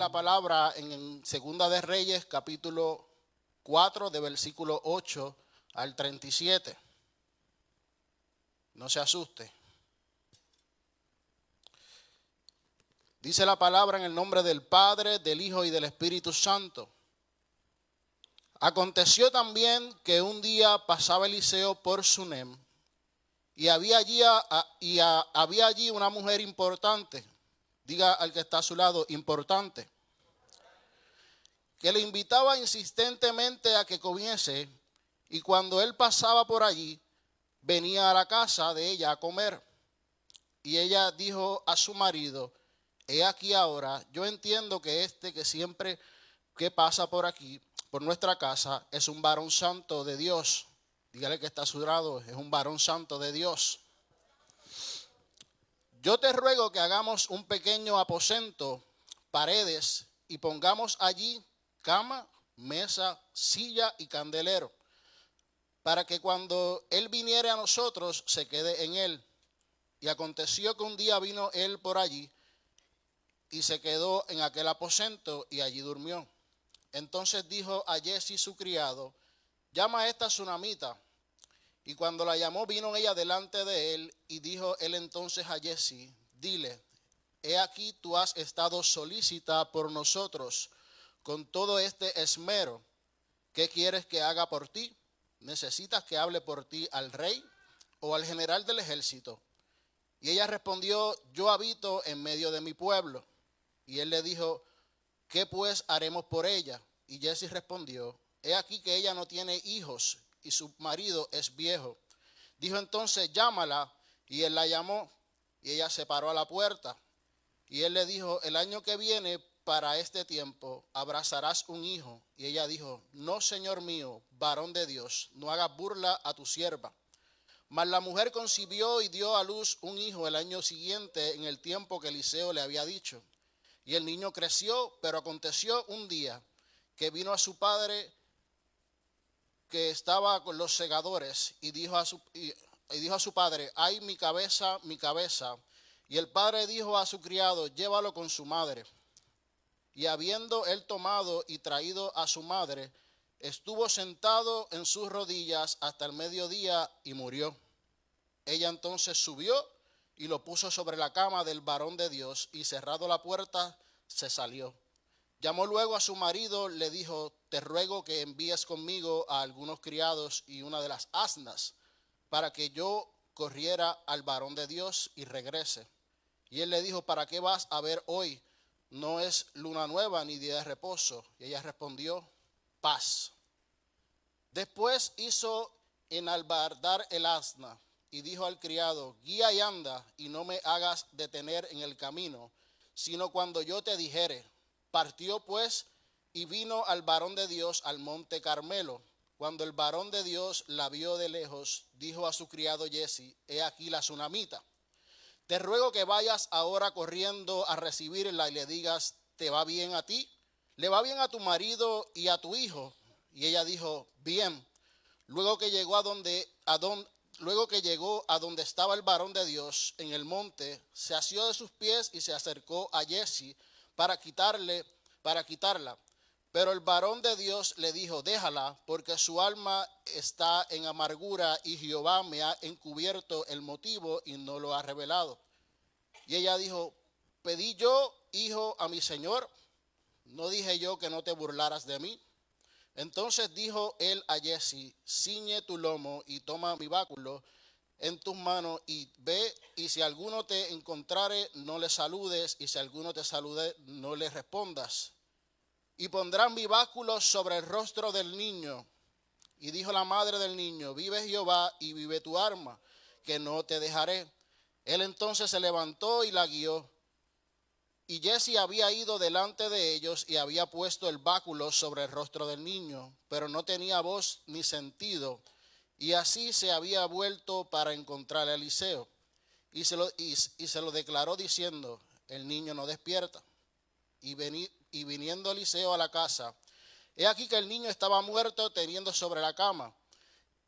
la palabra en Segunda de Reyes, capítulo 4, de versículo 8 al 37. No se asuste. Dice la palabra en el nombre del Padre, del Hijo y del Espíritu Santo. Aconteció también que un día pasaba Eliseo por Sunem, y había allí una mujer importante. Diga al que está a su lado, importante, que le invitaba insistentemente a que comiese, y cuando él pasaba por allí, venía a la casa de ella a comer. Y ella dijo a su marido: he aquí ahora, yo entiendo que que siempre que pasa por aquí, por nuestra casa, es un varón santo de Dios. Dígale que está a su lado, es un varón santo de Dios. Yo te ruego que hagamos un pequeño aposento, paredes, y pongamos allí cama, mesa, silla y candelero, para que cuando él viniere a nosotros se quede en él. Y aconteció que un día vino él por allí y se quedó en aquel aposento y allí durmió. Entonces dijo a Giezi su criado: llama a esta sunamita. Y cuando la llamó, vino ella delante de él, y dijo él entonces a Giezi: dile, he aquí tú has estado solícita por nosotros con todo este esmero. ¿Qué quieres que haga por ti? ¿Necesitas que hable por ti al rey o al general del ejército? Y ella respondió: yo habito en medio de mi pueblo. Y él le dijo: ¿qué pues haremos por ella? Y Giezi respondió: he aquí que ella no tiene hijos y su marido es viejo. Dijo entonces: llámala. Y él la llamó, y ella se paró a la puerta. Y él le dijo: el año que viene para este tiempo abrazarás un hijo. Y ella dijo: no, señor mío, varón de Dios, no hagas burla a tu sierva. Mas la mujer concibió y dio a luz un hijo el año siguiente, en el tiempo que Eliseo le había dicho. Y el niño creció, pero aconteció un día que vino a su padre, que estaba con los segadores, y dijo a su padre: ay, mi cabeza, mi cabeza. Y el padre dijo a su criado: llévalo con su madre. Y habiendo él tomado y traído a su madre, estuvo sentado en sus rodillas hasta el mediodía y murió. Ella entonces subió y lo puso sobre la cama del varón de Dios, y cerrado la puerta se salió. Llamó luego a su marido, le dijo: te ruego que envíes conmigo a algunos criados y una de las asnas, para que yo corriera al varón de Dios y regrese. Y él le dijo: ¿para qué vas a ver hoy? No es luna nueva ni día de reposo. Y ella respondió: paz. Después hizo enalbardar el asna y dijo al criado: guía y anda, y no me hagas detener en el camino, sino cuando yo te dijere. Partió pues y vino al varón de Dios al monte Carmelo. Cuando el varón de Dios la vio de lejos, dijo a su criado Giezi: he aquí la sunamita. Te ruego que vayas ahora corriendo a recibirla y le digas: ¿te va bien a ti? ¿Le va bien a tu marido y a tu hijo? Y ella dijo: bien. Luego que llegó a donde estaba el varón de Dios en el monte, se asió de sus pies y se acercó a Giezi para quitarla. Pero el varón de Dios le dijo: déjala, porque su alma está en amargura, y Jehová me ha encubierto el motivo y no lo ha revelado. Y ella dijo: pedí yo hijo a mi señor, ¿no dije yo que no te burlaras de mí? Entonces dijo él a Giezi: ciñe tu lomo y toma mi báculo en tus manos y ve, y si alguno te encontrare, no le saludes, y si alguno te salude, no le respondas. Y pondrán mi báculo sobre el rostro del niño. Y dijo la madre del niño: vive Jehová y vive tu arma, que no te dejaré. Él entonces se levantó y la guió. Y Giezi había ido delante de ellos y había puesto el báculo sobre el rostro del niño, pero no tenía voz ni sentido. Y así se había vuelto para encontrar a Eliseo. Y se lo declaró diciendo: el niño no despierta. Y viniendo Eliseo a la casa, he aquí que el niño estaba muerto, teniendo sobre la cama.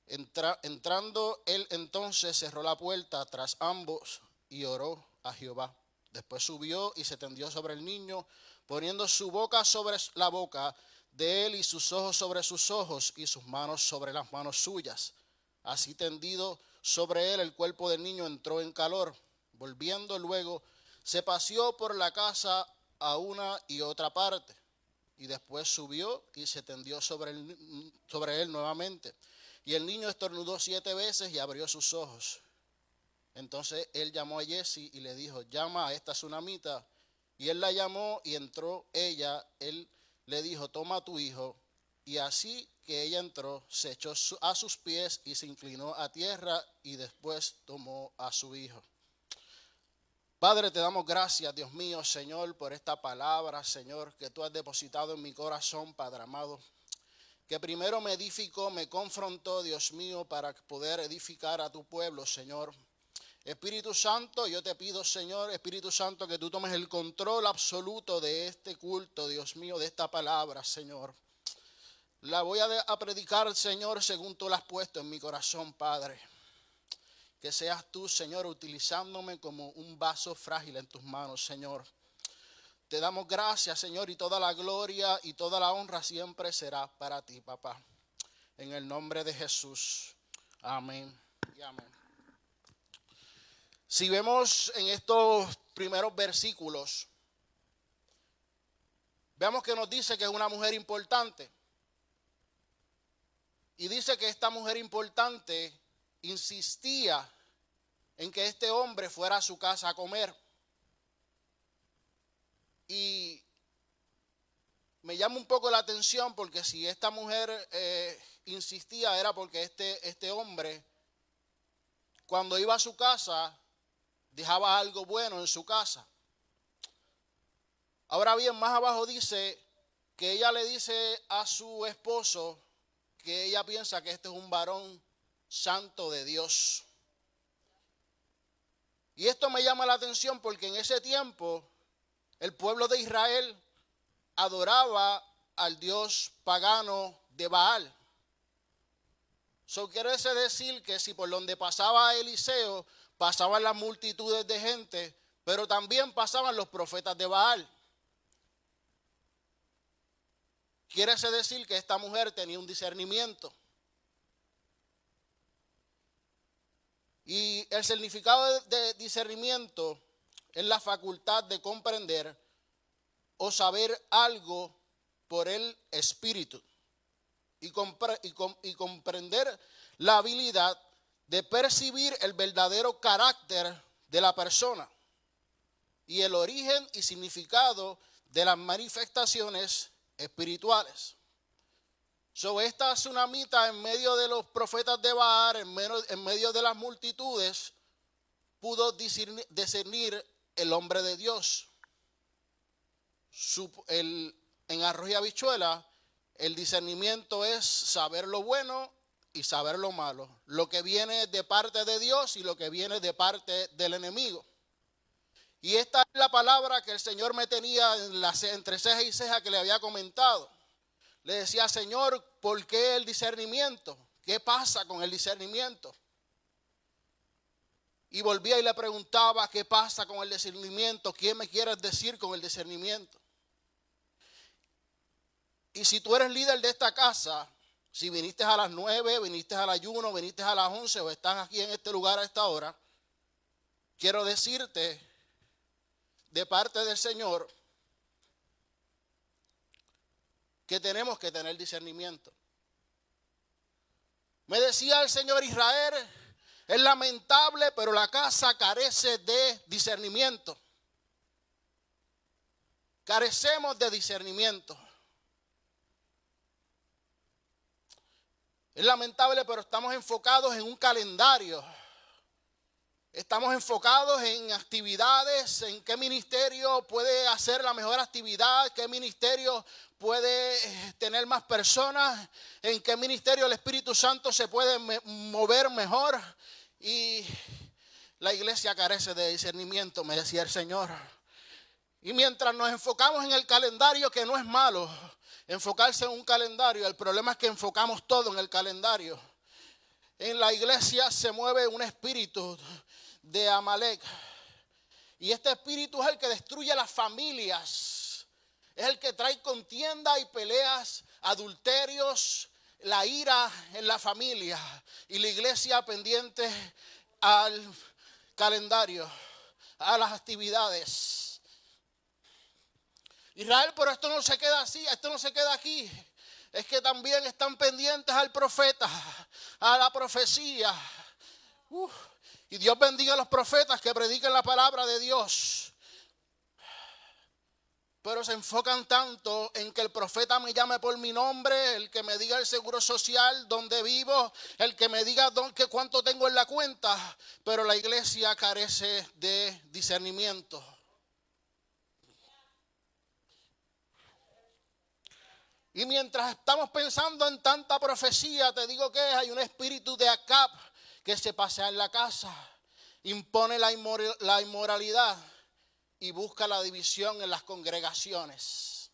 Entrando él entonces cerró la puerta tras ambos y oró a Jehová. Después subió y se tendió sobre el niño, poniendo su boca sobre la boca de él y sus ojos sobre sus ojos y sus manos sobre las manos suyas. Así tendido sobre él, el cuerpo del niño entró en calor. Volviendo luego, se paseó por la casa a una y otra parte. Y después subió y se tendió sobre él nuevamente. Y el niño estornudó 7 veces y abrió sus ojos. Entonces él llamó a Jessie y le dijo, llama a esta tsunamita. Y él la llamó y entró ella. Él le dijo, toma a tu hijo. Y así que ella entró, se echó a sus pies y se inclinó a tierra y después tomó a su hijo. Padre, te damos gracias, Dios mío, Señor, por esta palabra, Señor, que tú has depositado en mi corazón, Padre amado. Que primero me edificó, me confrontó, Dios mío, para poder edificar a tu pueblo, Señor. Espíritu Santo, yo te pido, Señor, Espíritu Santo, que tú tomes el control absoluto de este culto, Dios mío, de esta palabra, Señor. La voy a predicar, Señor, según tú la has puesto en mi corazón, Padre. Que seas tú, Señor, utilizándome como un vaso frágil en tus manos, Señor. Te damos gracias, Señor, y toda la gloria y toda la honra siempre será para ti, papá. En el nombre de Jesús. Amén y amén. Si vemos en estos primeros versículos, vemos que nos dice que es una mujer importante. Y dice que esta mujer importante insistía en que este hombre fuera a su casa a comer. Y me llama un poco la atención porque si esta mujer insistía era porque este hombre, cuando iba a su casa, dejaba algo bueno en su casa. Ahora bien, más abajo dice que ella le dice a su esposo que ella piensa que este es un varón santo de Dios. Y esto me llama la atención porque en ese tiempo el pueblo de Israel adoraba al dios pagano de Baal. Eso quiere decir que si por donde pasaba Eliseo pasaban las multitudes de gente, pero también pasaban los profetas de Baal. Quiere decir que esta mujer tenía un discernimiento. Y el significado de discernimiento es la facultad de comprender o saber algo por el espíritu. Y comprender la habilidad de percibir el verdadero carácter de la persona y el origen y significado de las manifestaciones espirituales. Esta tsunamita en medio de los profetas de Baal, en medio de las multitudes, pudo discernir el hombre de Dios. En arroz y habichuela, el discernimiento es saber lo bueno y saber lo malo, lo que viene de parte de Dios y lo que viene de parte del enemigo. Y esta es la palabra que el Señor me tenía entre ceja y ceja que le había comentado. Le decía, Señor, ¿por qué el discernimiento? ¿Qué pasa con el discernimiento? Y volvía y le preguntaba, ¿qué pasa con el discernimiento? ¿Qué me quieres decir con el discernimiento? Y si tú eres líder de esta casa, si viniste a las 9, viniste al ayuno, viniste a las 11 o estás aquí en este lugar a esta hora, quiero decirte de parte del Señor que tenemos que tener discernimiento. Me decía el Señor, Israel, es lamentable, pero la casa carece de discernimiento. Carecemos de discernimiento. Es lamentable, pero estamos enfocados en un calendario. Estamos enfocados en actividades, en qué ministerio puede hacer la mejor actividad, qué ministerio puede tener más personas, en qué ministerio el Espíritu Santo se puede mover mejor. Y la iglesia carece de discernimiento, me decía el Señor. Y mientras nos enfocamos en el calendario, que no es malo, enfocarse en un calendario, el problema es que enfocamos todo en el calendario. En la iglesia se mueve un espíritu de Amalek. Y este espíritu es el que destruye las familias. Es el que trae contienda y peleas, adulterios, la ira en la familia. Y la iglesia pendiente al calendario, a las actividades. Israel, pero esto no se queda así, esto no se queda aquí. Es que también están pendientes al profeta, a la profecía. Y Dios bendiga a los profetas que prediquen la palabra de Dios. Pero se enfocan tanto en que el profeta me llame por mi nombre, el que me diga el seguro social, dónde vivo, el que me diga cuánto tengo en la cuenta. Pero la iglesia carece de discernimiento. Y mientras estamos pensando en tanta profecía, te digo que hay un espíritu de Acab que se pasea en la casa, impone la inmoralidad y busca la división en las congregaciones.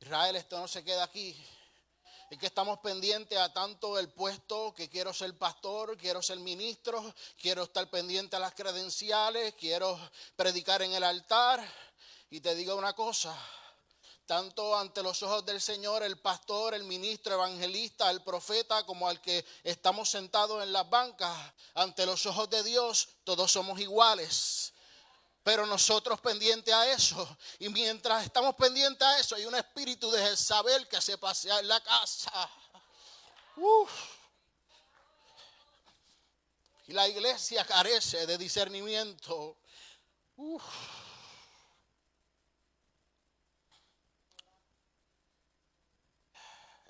Israel, esto no se queda aquí. Es que estamos pendientes a tanto el puesto, que quiero ser pastor, quiero ser ministro, quiero estar pendiente a las credenciales, quiero predicar en el altar. Y te digo una cosa, tanto ante los ojos del Señor, el pastor, el ministro, evangelista, el profeta, como al que estamos sentados en las bancas, ante los ojos de Dios, todos somos iguales. Pero nosotros pendientes a eso, y mientras estamos pendientes a eso, hay un espíritu de Jezabel que se pasea en la casa. Y la iglesia carece de discernimiento.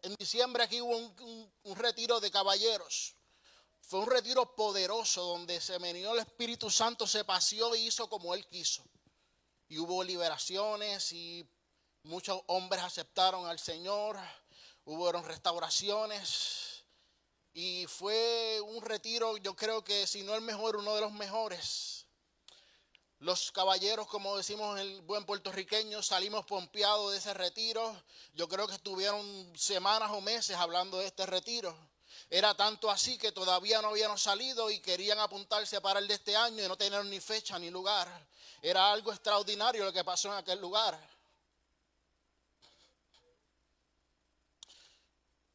En diciembre aquí hubo un retiro de caballeros. Fue un retiro poderoso donde se venió el Espíritu Santo, se paseó y hizo como Él quiso. Y hubo liberaciones y muchos hombres aceptaron al Señor. Hubo restauraciones. Y fue un retiro, yo creo que si no el mejor, uno de los mejores. Los caballeros, como decimos en el buen puertorriqueño, salimos pompeados de ese retiro. Yo creo que estuvieron semanas o meses hablando de este retiro. Era tanto así que todavía no habían salido y querían apuntarse para el de este año y no tenían ni fecha ni lugar. Era algo extraordinario lo que pasó en aquel lugar.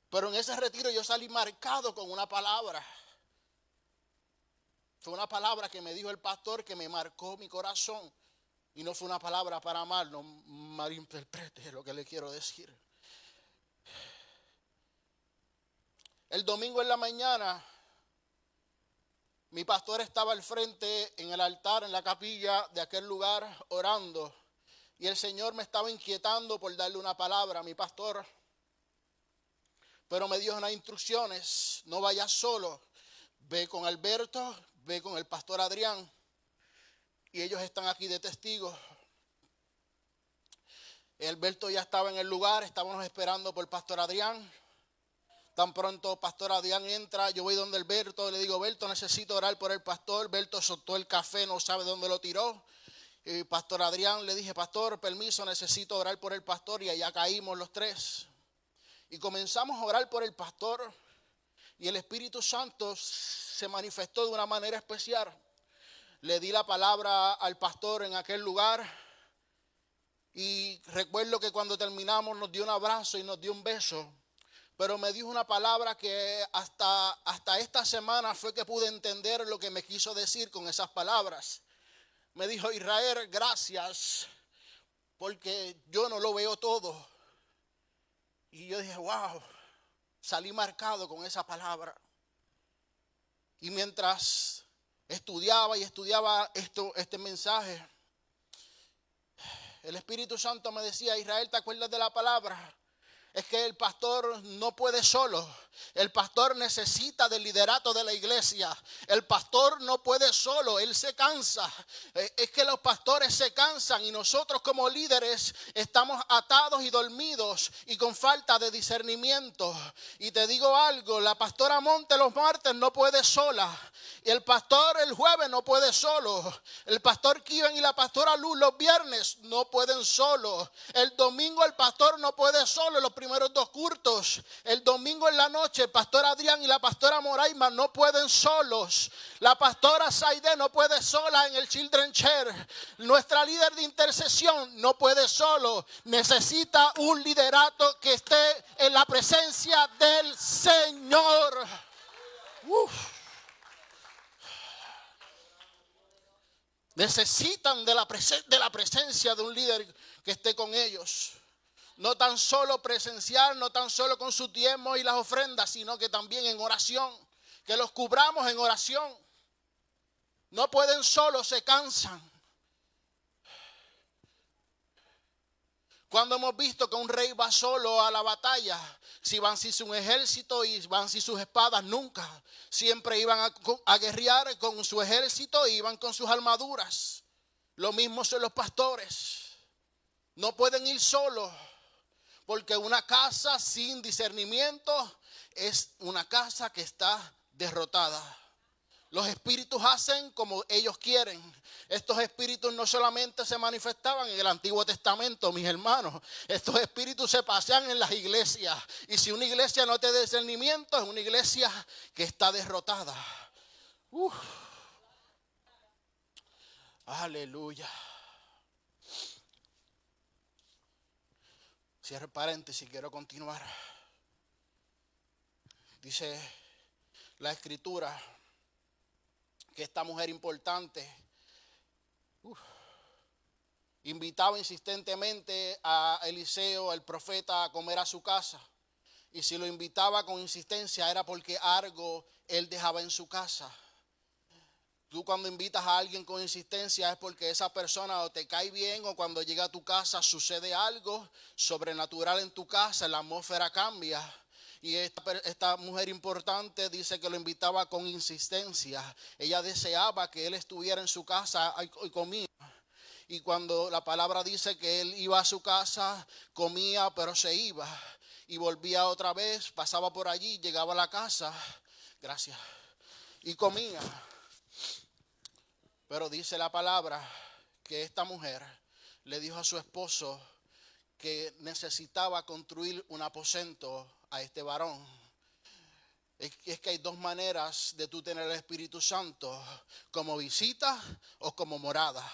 Pero en ese retiro yo salí marcado con una palabra. Fue una palabra que me dijo el pastor que me marcó mi corazón. Y no fue una palabra para mal, no malinterprete lo que le quiero decir. El domingo en la mañana, mi pastor estaba al frente en el altar, en la capilla de aquel lugar, orando. Y el Señor me estaba inquietando por darle una palabra a mi pastor. Pero me dio unas instrucciones: no vayas solo, ve con Alberto, ve con el pastor Adrián. Y ellos están aquí de testigos. Alberto ya estaba en el lugar, estábamos esperando por el pastor Adrián. Tan pronto pastor Adrián entra, yo voy donde Alberto, le digo: Alberto, necesito orar por el pastor. Alberto soltó el café, no sabe dónde lo tiró. Y pastor Adrián le dije: pastor, permiso, necesito orar por el pastor. Y allá caímos los tres. Y comenzamos a orar por el pastor. Y el Espíritu Santo se manifestó de una manera especial. Le di la palabra al pastor en aquel lugar. Y recuerdo que cuando terminamos nos dio un abrazo y nos dio un beso. Pero me dijo una palabra que hasta esta semana fue que pude entender lo que me quiso decir con esas palabras. Me dijo: Israel, gracias, porque yo no lo veo todo. Y yo dije: wow, salí marcado con esa palabra. Y mientras estudiaba este mensaje, el Espíritu Santo me decía: Israel, ¿te acuerdas de la palabra? Es que el pastor no puede solo. El pastor necesita del liderato de la iglesia. El pastor no puede solo, él se cansa. Es que los pastores se cansan y nosotros como líderes estamos atados y dormidos y con falta de discernimiento. Y te digo algo, la pastora Monte los martes no puede sola. Y el pastor el jueves no puede solo. El pastor Kiven y la pastora Luz los viernes no pueden solo. El domingo el pastor no puede solo en los primeros 2 cultos. El domingo en la noche el pastor Adrián y la pastora Moraima no pueden solos. La pastora Saide no puede sola en el Children Church. Nuestra líder de intercesión no puede solo. Necesita un liderato que esté en la presencia del Señor. Necesitan de la presencia de un líder que esté con ellos. No tan solo presencial, no tan solo con sus diezmos y las ofrendas, sino que también en oración. Que los cubramos en oración. No pueden solos, se cansan. Cuando hemos visto que un rey va solo a la batalla, si van sin su ejército y van sin sus espadas, nunca. Siempre iban a guerrear con su ejército y iban con sus armaduras. Lo mismo son los pastores. No pueden ir solos, porque una casa sin discernimiento es una casa que está derrotada. Los espíritus hacen como ellos quieren. Estos espíritus no solamente se manifestaban en el Antiguo Testamento, mis hermanos. Estos espíritus se pasean en las iglesias. Y si una iglesia no tiene discernimiento, es una iglesia que está derrotada. Aleluya. Cierre paréntesis, quiero continuar. Dice la escritura que esta mujer importante invitaba insistentemente a Eliseo, el profeta, a comer a su casa. Y si lo invitaba con insistencia era porque algo él dejaba en su casa. Tú cuando invitas a alguien con insistencia es porque esa persona o te cae bien, o cuando llega a tu casa sucede algo sobrenatural en tu casa, la atmósfera cambia. Y esta mujer importante dice que lo invitaba con insistencia. Ella deseaba que él estuviera en su casa y comía. Y cuando la palabra dice que él iba a su casa, comía, pero se iba. Y volvía otra vez, pasaba por allí, llegaba a la casa. Gracias. Y comía. Pero dice la palabra que esta mujer le dijo a su esposo que necesitaba construir un aposento a este varón. Es que hay 2 maneras de tú tener el Espíritu Santo: como visita o como morada.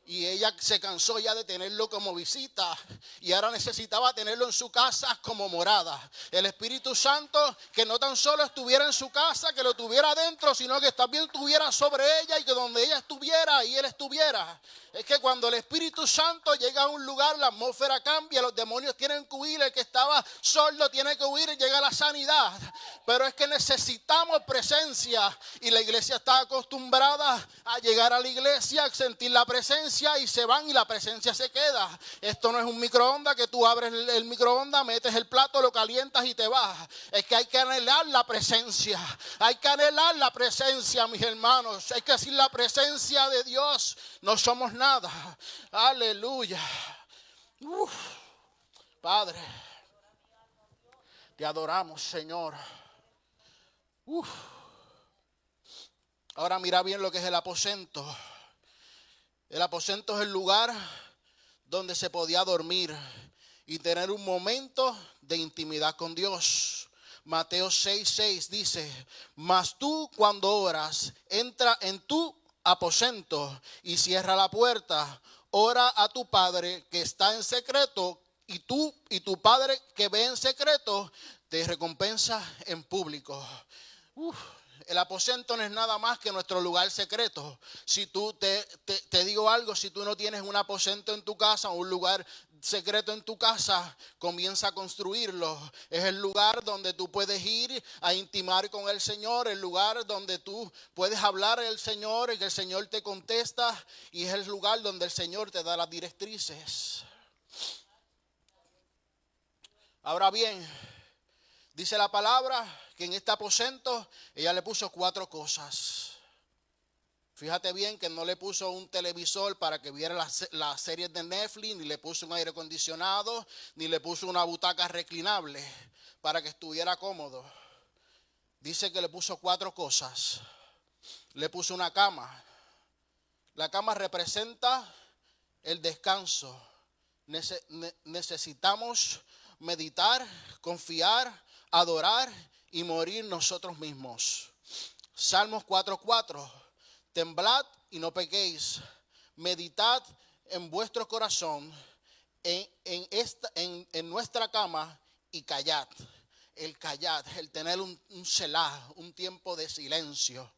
Y ella se cansó ya de tenerlo como visita y ahora necesitaba tenerlo en su casa como morada. El Espíritu Santo que no tan solo estuviera en su casa, que lo tuviera adentro, sino que también estuviera sobre ella, y que donde ella estuviera y él estuviera. Es que cuando el Espíritu Santo llega a un lugar, la atmósfera cambia, los demonios tienen que huir, el que estaba sordo tiene que huir y llega la sanidad. Pero es que necesitamos presencia, y la iglesia está acostumbrada a llegar a la iglesia, a sentir la presencia, y se van y la presencia se queda. Esto no es un microondas que tú abres el microondas, metes el plato, lo calientas y te vas. Es que hay que anhelar la presencia. Hay que anhelar la presencia, mis hermanos. Hay que decir la presencia de Dios. No somos nada. Aleluya. Padre, te adoramos, Señor. Ahora mira bien lo que es el aposento. El aposento es el lugar donde se podía dormir y tener un momento de intimidad con Dios. Mateo 6:6 dice: mas tú cuando oras, entra en tu aposento y cierra la puerta. Ora a tu Padre que está en secreto, y tu Padre que ve en secreto te recompensa en público. El aposento no es nada más que nuestro lugar secreto. Si tú te digo algo, si tú no tienes un aposento en tu casa, un lugar secreto en tu casa, comienza a construirlo. Es el lugar donde tú puedes ir a intimar con el Señor, el lugar donde tú puedes hablar al Señor y que el Señor te contesta, y es el lugar donde el Señor te da las directrices. Ahora bien, dice la palabra que en este aposento ella le puso 4 cosas. Fíjate bien que no le puso un televisor para que viera las series de Netflix, ni le puso un aire acondicionado, ni le puso una butaca reclinable para que estuviera cómodo. Dice que le puso 4 cosas. Le puse una cama. La cama representa el descanso. Necesitamos meditar, confiar, adorar y morir nosotros mismos. Salmos 4:4. Temblad y no pequéis. Meditad en vuestro corazón, en nuestra cama, y callad. El callad, el tener un selah, un tiempo de silencio.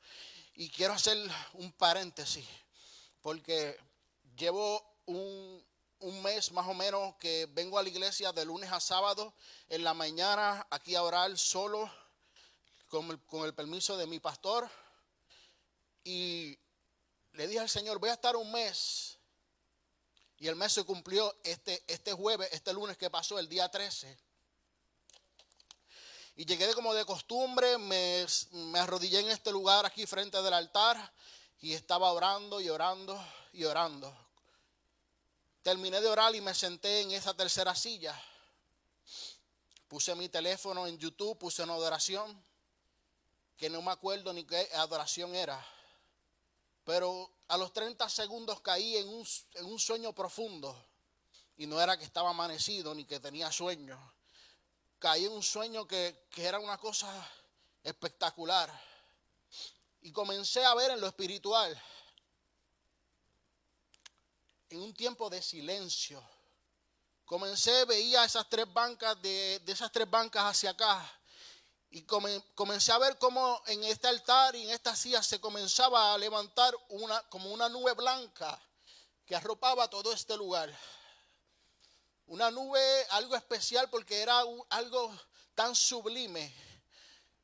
Y quiero hacer un paréntesis, porque llevo un mes más o menos que vengo a la iglesia de lunes a sábado en la mañana aquí a orar solo con el permiso de mi pastor. Y le dije al Señor, voy a estar un mes. Y el mes se cumplió este jueves, este lunes que pasó, el día 13. Y llegué como de costumbre, me arrodillé en este lugar aquí frente del altar y estaba orando y orando y orando. Terminé de orar y me senté en esa tercera silla. Puse mi teléfono en YouTube, puse una adoración que no me acuerdo ni qué adoración era. Pero a los 30 segundos caí en un sueño profundo. Y no era que estaba amanecido ni que tenía sueño. Caí en un sueño que era una cosa espectacular. Y comencé a ver en lo espiritual. En un tiempo de silencio. Veía esas tres bancas, de esas tres bancas hacia acá. Y comencé a ver cómo en este altar y en esta silla se comenzaba a levantar como una nube blanca que arropaba todo este lugar. Una nube, algo especial porque era algo tan sublime.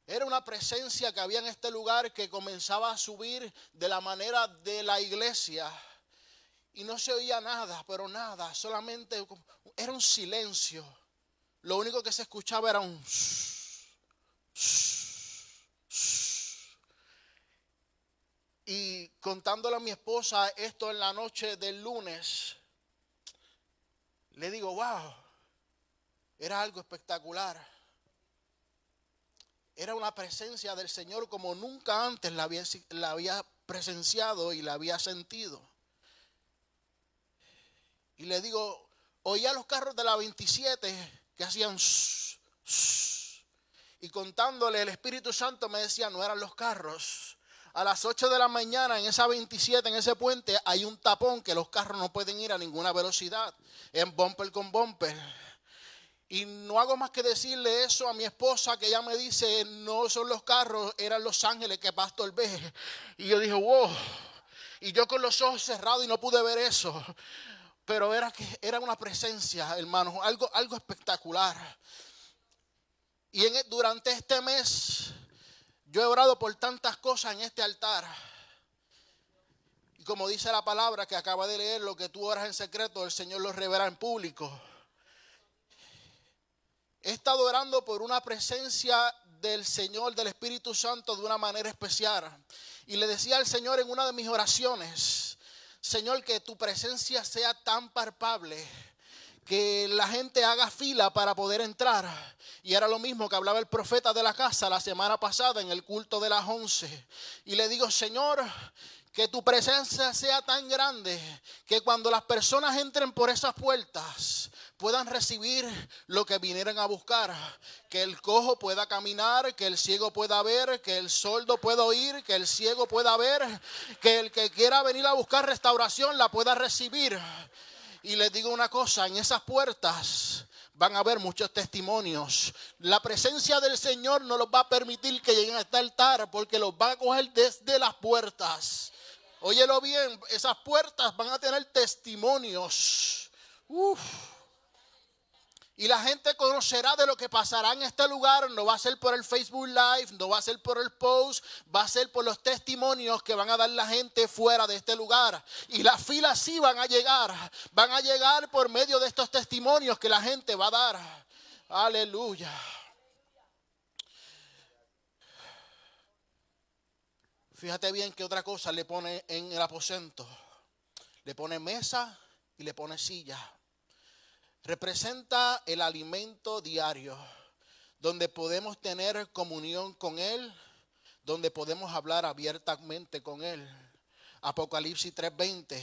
Era una presencia que había en este lugar que comenzaba a subir de la manera de la iglesia. Y no se oía nada, pero nada, solamente era un silencio. Lo único que se escuchaba era un... Y contándole a mi esposa esto en la noche del lunes, le digo, wow, era algo espectacular. Era una presencia del Señor como nunca antes la había presenciado y la había sentido. Y le digo, oía los carros de la 27 que hacían y contándole, el Espíritu Santo me decía, no eran los carros. A las 8 de la mañana en esa 27, en ese puente, hay un tapón que los carros no pueden ir a ninguna velocidad, en bumper con bumper. Y no hago más que decirle eso a mi esposa, que ella me dice, no son los carros, eran los ángeles que Pastor ve. Y yo dije, wow. Y yo con los ojos cerrados y no pude ver eso. Pero era una presencia, hermanos, algo espectacular. Y durante este mes, yo he orado por tantas cosas en este altar. Y como dice la palabra que acaba de leer, lo que tú oras en secreto, el Señor lo revela en público. He estado orando por una presencia del Señor, del Espíritu Santo, de una manera especial. Y le decía al Señor en una de mis oraciones, Señor, que tu presencia sea tan palpable que la gente haga fila para poder entrar. Y era lo mismo que hablaba el profeta de la casa la semana pasada en el culto de las 11. Y le digo, Señor, que tu presencia sea tan grande que cuando las personas entren por esas puertas puedan recibir lo que vinieron a buscar. Que el cojo pueda caminar, que el ciego pueda ver, que el sordo pueda oír, que el ciego pueda ver, que el que quiera venir a buscar restauración la pueda recibir. Y les digo una cosa, en esas puertas van a haber muchos testimonios. La presencia del Señor no los va a permitir que lleguen a este altar porque los va a coger desde las puertas. Óyelo bien, esas puertas van a tener testimonios. Y la gente conocerá de lo que pasará en este lugar. No va a ser por el Facebook Live, no va a ser por el post, va a ser por los testimonios que van a dar la gente fuera de este lugar. Y las filas sí van a llegar por medio de estos testimonios que la gente va a dar. Aleluya. Fíjate bien que otra cosa le pone en el aposento. Le pone mesa y le pone silla. Representa el alimento diario, donde podemos tener comunión con Él, donde podemos hablar abiertamente con Él. Apocalipsis 3:20.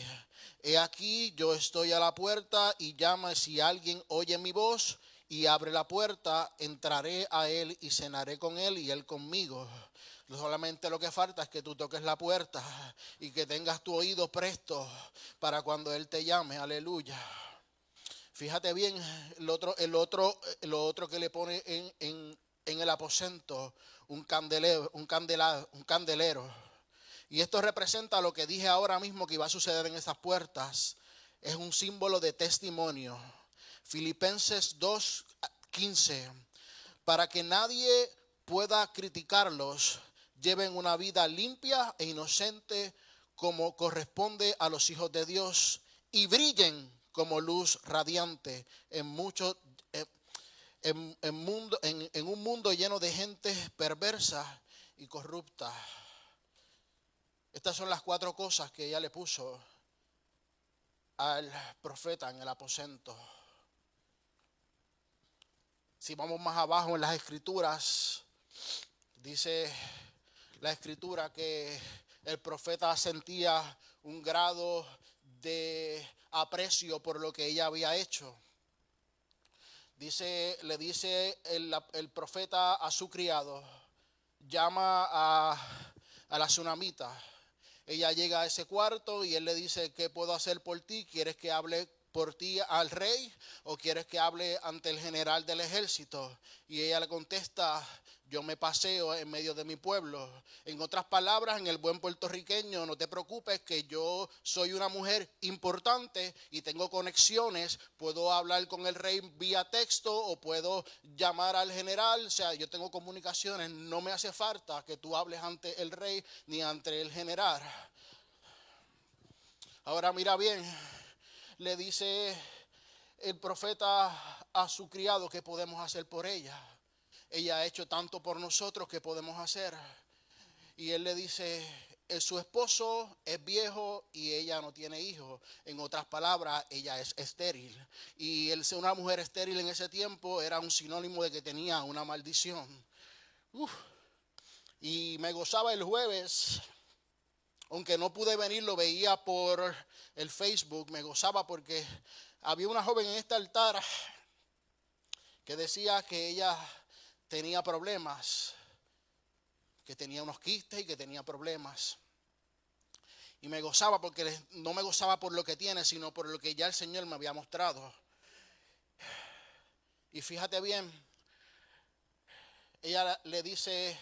He aquí, yo estoy a la puerta y llamo. Si alguien oye mi voz y abre la puerta, entraré a Él y cenaré con Él y Él conmigo. Solamente lo que falta es que tú toques la puerta y que tengas tu oído presto para cuando Él te llame. Aleluya. Fíjate bien, lo otro que le pone en el aposento, un candelero. Y esto representa lo que dije ahora mismo que iba a suceder en esas puertas. Es un símbolo de testimonio. Filipenses 2:15. Para que nadie pueda criticarlos, lleven una vida limpia e inocente como corresponde a los hijos de Dios y brillen como luz radiante en un mundo lleno de gente perversa y corrupta. Estas son las 4 cosas que ella le puso al profeta en el aposento. Si vamos más abajo en las escrituras, dice la escritura que el profeta sentía un grado de aprecio por lo que ella había hecho. Le dice el profeta a su criado, llama a la tsunamita. Ella llega a ese cuarto y él le dice, ¿qué puedo hacer por ti? ¿Quieres que hable por ti al rey o quieres que hable ante el general del ejército? Y ella le contesta, yo me paseo en medio de mi pueblo. En otras palabras, en el buen puertorriqueño, no te preocupes que yo soy una mujer importante y tengo conexiones, puedo hablar con el rey vía texto o puedo llamar al general, o sea, yo tengo comunicaciones, no me hace falta que tú hables ante el rey ni ante el general. Ahora mira bien, le dice el profeta a su criado, ¿qué podemos hacer por ella? Ella ha hecho tanto por nosotros, ¿qué podemos hacer? Y él le dice, su esposo es viejo y ella no tiene hijos. En otras palabras, ella es estéril. Y el ser una mujer estéril en ese tiempo era un sinónimo de que tenía una maldición. Y me gozaba el jueves, aunque no pude venir, lo veía por el Facebook, me gozaba porque había una joven en este altar que decía que ella tenía problemas, que tenía unos quistes y que tenía problemas. Y me gozaba porque no me gozaba por lo que tiene, sino por lo que ya el Señor me había mostrado. Y fíjate bien, ella le dice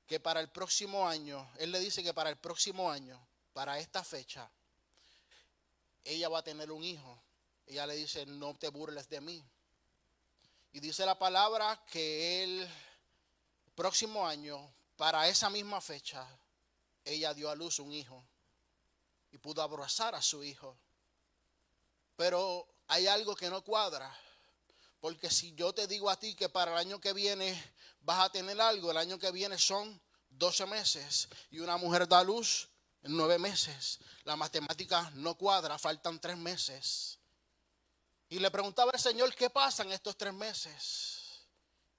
que para el próximo año, él le dice que para el próximo año, para esta fecha, ella va a tener un hijo. Ella le dice, no te burles de mí. Y dice la palabra que el próximo año, para esa misma fecha, ella dio a luz un hijo y pudo abrazar a su hijo. Pero hay algo que no cuadra, porque si yo te digo a ti que para el año que viene vas a tener algo, el año que viene son 12 meses y una mujer da a luz en 9 meses. La matemática no cuadra, faltan 3 meses. Y le preguntaba al Señor, ¿qué pasa en estos 3 meses?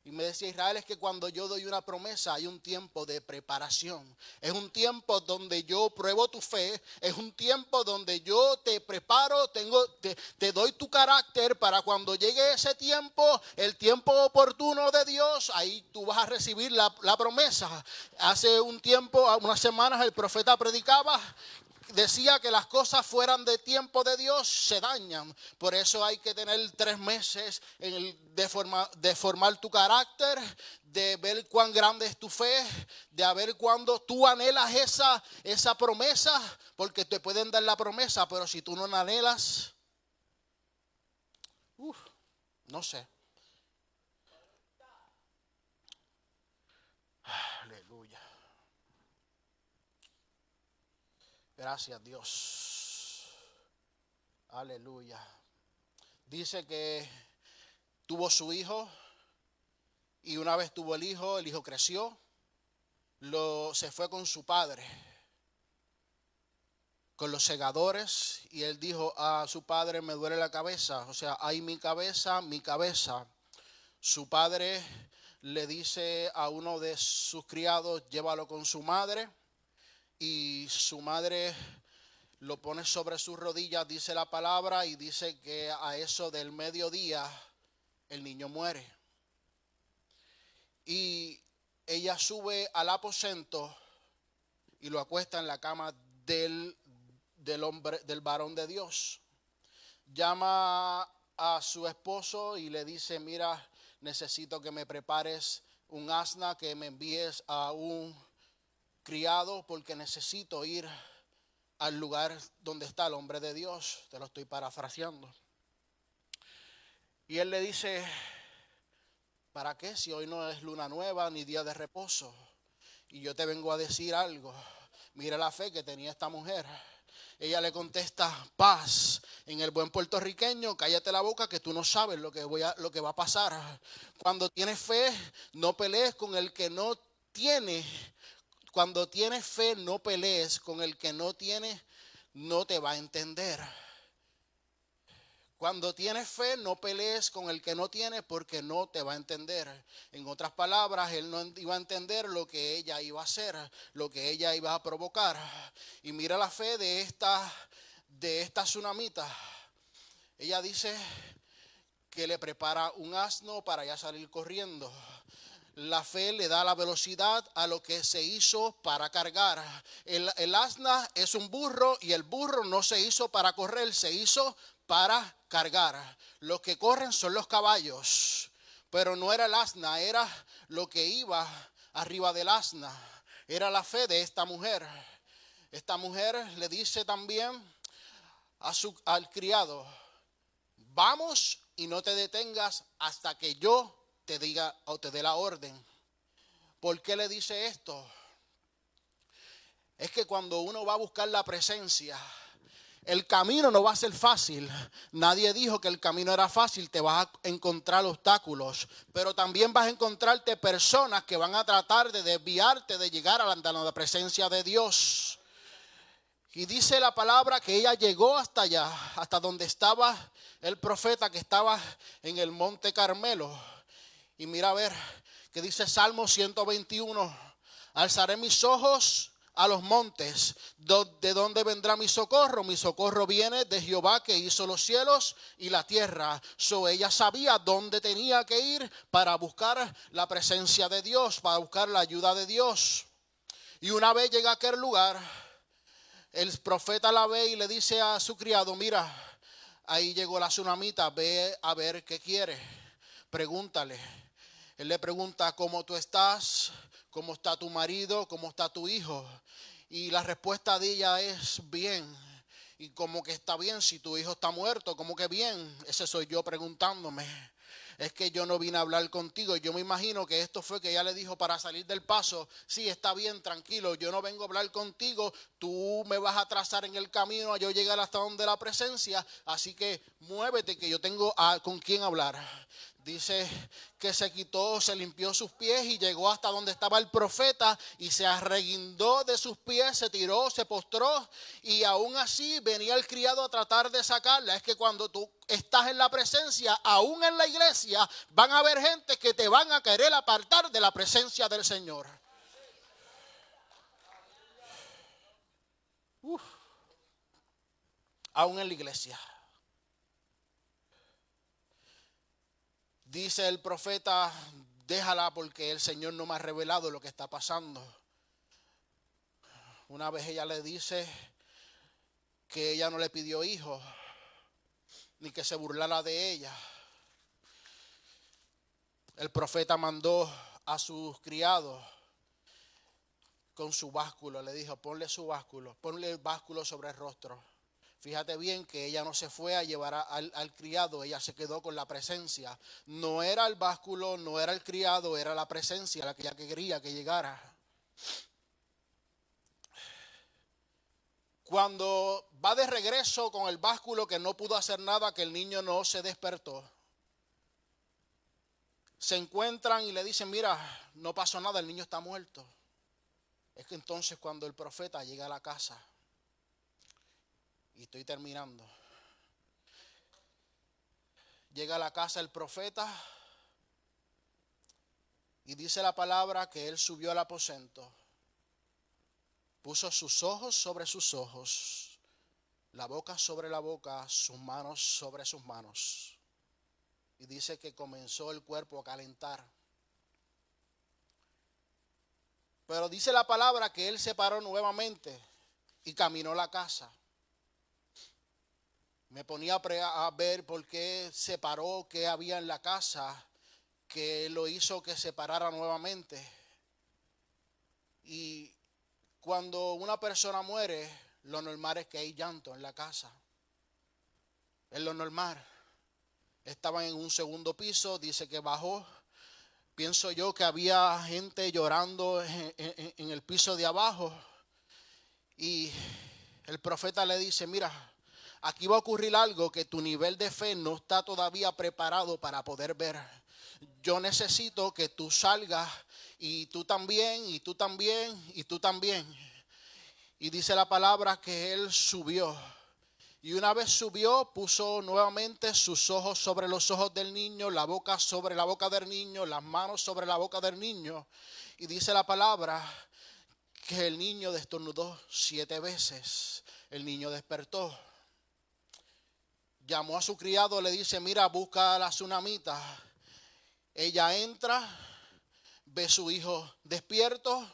Y me decía Israel, es que cuando yo doy una promesa hay un tiempo de preparación. Es un tiempo donde yo pruebo tu fe. Es un tiempo donde yo te preparo, te doy tu carácter para cuando llegue ese tiempo, el tiempo oportuno de Dios, ahí tú vas a recibir la promesa. Hace un tiempo, unas semanas, el profeta predicaba. Decía que las cosas fueran de tiempo de Dios se dañan. Por eso hay que tener 3 meses de formar tu carácter, de ver cuán grande es tu fe, de ver cuándo tú anhelas esa promesa, porque te pueden dar la promesa, pero si tú no la anhelas, no sé. Aleluya. Gracias, Dios. Aleluya. Dice que tuvo su hijo y una vez tuvo el hijo creció, se fue con su padre, con los segadores, y él dijo a su padre, me duele la cabeza, o sea, hay mi cabeza. Su padre le dice a uno de sus criados, llévalo con su madre, y su madre lo pone sobre sus rodillas, dice la palabra, y dice que a eso del mediodía el niño muere. Y ella sube al aposento y lo acuesta en la cama del hombre, del varón de Dios. Llama a su esposo y le dice, mira, necesito que me prepares un asna, que me envíes a un criado, porque necesito ir al lugar donde está el hombre de Dios. Te lo estoy parafraseando. Y él le dice, ¿para qué? Si hoy no es luna nueva ni día de reposo. Y yo te vengo a decir algo. Mira la fe que tenía esta mujer. Ella le contesta, paz. En el buen puertorriqueño, cállate la boca que tú no sabes lo que va a pasar. Cuando tienes fe, no pelees con el que no tiene. Cuando tienes fe, no pelees con el que no tiene, no te va a entender. Cuando tienes fe, no pelees con el que no tiene, porque no te va a entender. En otras palabras, él no iba a entender lo que ella iba a hacer, lo que ella iba a provocar. Y mira la fe de esta tsunamita. Ella dice que le prepara un asno para ya salir corriendo. La fe le da la velocidad a lo que se hizo para cargar. El asna es un burro y el burro no se hizo para correr, se hizo para cargar. Los que corren son los caballos, pero no era el asna, era lo que iba arriba del asna. Era la fe de esta mujer. Esta mujer le dice también al criado, vamos y no te detengas hasta que yo te diga o te dé la orden. ¿Por qué le dice esto? Es que cuando uno va a buscar la presencia, el camino no va a ser fácil. Nadie dijo que el camino era fácil. Te vas a encontrar obstáculos, pero también vas a encontrarte personas que van a tratar de desviarte de llegar a la presencia de Dios. Y dice la palabra que ella llegó hasta allá, hasta donde estaba el profeta que estaba en el monte Carmelo. Y mira a ver que dice Salmo 121, alzaré mis ojos a los montes, ¿de dónde vendrá mi socorro? Mi socorro viene de Jehová que hizo los cielos y la tierra. Ella sabía dónde tenía que ir para buscar la presencia de Dios, para buscar la ayuda de Dios. Y una vez llega a aquel lugar, el profeta la ve y le dice a su criado, mira, ahí llegó la tsunamita, ve a ver qué quiere, pregúntale. Él le pregunta, ¿cómo tú estás? ¿Cómo está tu marido? ¿Cómo está tu hijo? Y la respuesta de ella es bien. Y como que está bien si tu hijo está muerto, como que bien. Ese soy yo preguntándome. Es que yo no vine a hablar contigo. Yo me imagino que esto fue que ella le dijo para salir del paso. Sí, está bien, tranquilo, yo no vengo a hablar contigo. Tú me vas a trazar en el camino a yo llegar hasta donde la presencia. Así que muévete que yo tengo con quién hablar. Dice que se quitó, se limpió sus pies y llegó hasta donde estaba el profeta y se arreguindó de sus pies, se tiró, se postró y aún así venía el criado a tratar de sacarla. Es que cuando tú estás en la presencia, aún en la iglesia, van a haber gente que te van a querer apartar de la presencia del Señor. Aún en la iglesia. Dice el profeta, déjala porque el Señor no me ha revelado lo que está pasando. Una vez ella le dice que ella no le pidió hijo, ni que se burlara de ella. El profeta mandó a sus criados con su básculo, le dijo, ponle el básculo sobre el rostro. Fíjate bien que ella no se fue a llevar al criado, ella se quedó con la presencia. No era el básculo, no era el criado, era la presencia la que ella quería que llegara. Cuando va de regreso con el básculo que no pudo hacer nada, que el niño no se despertó, se encuentran y le dicen, mira, no pasó nada, el niño está muerto. Es que entonces cuando el profeta llega a la casa, y estoy terminando, llega a la casa el profeta Y dice la palabra que él subió al aposento, puso sus ojos sobre sus ojos, la boca sobre la boca, sus manos sobre sus manos. Y dice que comenzó el cuerpo a calentar. Pero dice la palabra que él se paró nuevamente y caminó a la casa. Me ponía a ver por qué se paró, qué había en la casa, que lo hizo que se parara nuevamente. Y cuando una persona muere, lo normal es que hay llanto en la casa. Es lo normal. Estaban en un segundo piso, dice que bajó. Pienso yo que había gente llorando en el piso de abajo. Y el profeta le dice, mira, aquí va a ocurrir algo que tu nivel de fe no está todavía preparado para poder ver. Yo necesito que tú salgas y tú también, y tú también, y tú también. Y dice la palabra que él subió. Y una vez subió, puso nuevamente sus ojos sobre los ojos del niño, la boca sobre la boca del niño, las manos sobre la boca del niño. Y dice la palabra que el niño estornudó 7 veces. El niño despertó. Llamó a su criado, le dice, mira, busca a la tsunamita. Ella entra, ve a su hijo despierto,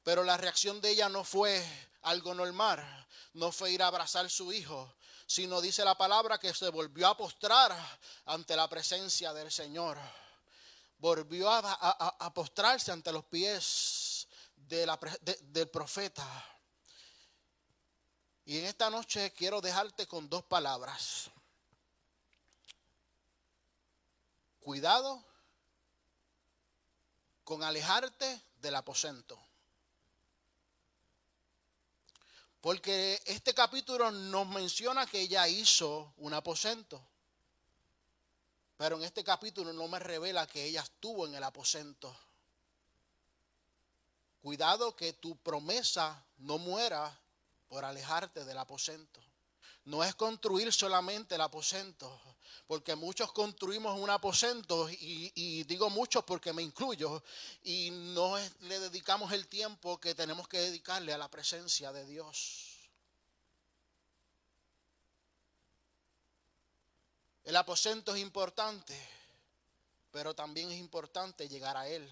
pero la reacción de ella no fue algo normal. No fue ir a abrazar a su hijo, sino dice la palabra que se volvió a postrar ante la presencia del Señor. Volvió a postrarse ante los pies del profeta. Y en esta noche quiero dejarte con 2 palabras. Cuidado con alejarte del aposento. Porque este capítulo nos menciona que ella hizo un aposento. Pero en este capítulo no me revela que ella estuvo en el aposento. Cuidado que tu promesa no muera por alejarte del aposento. No es construir solamente el aposento, porque muchos construimos un aposento, y digo muchos porque me incluyo, y no le dedicamos el tiempo que tenemos que dedicarle a la presencia de Dios. El aposento es importante, pero también es importante llegar a Él.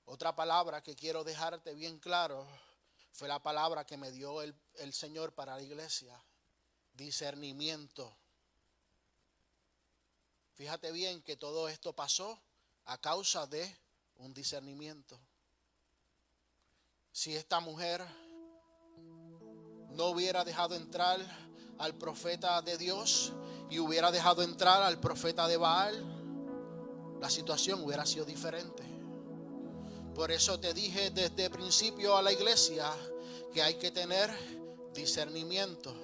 Otra palabra que quiero dejarte bien claro fue la palabra que me dio el Señor para la iglesia: discernimiento. Fíjate bien que todo esto pasó a causa de un discernimiento. Si esta mujer no hubiera dejado entrar al profeta de Dios y hubiera dejado entrar al profeta de Baal, la situación hubiera sido diferente. Por eso te dije desde el principio a la iglesia que hay que tener discernimiento.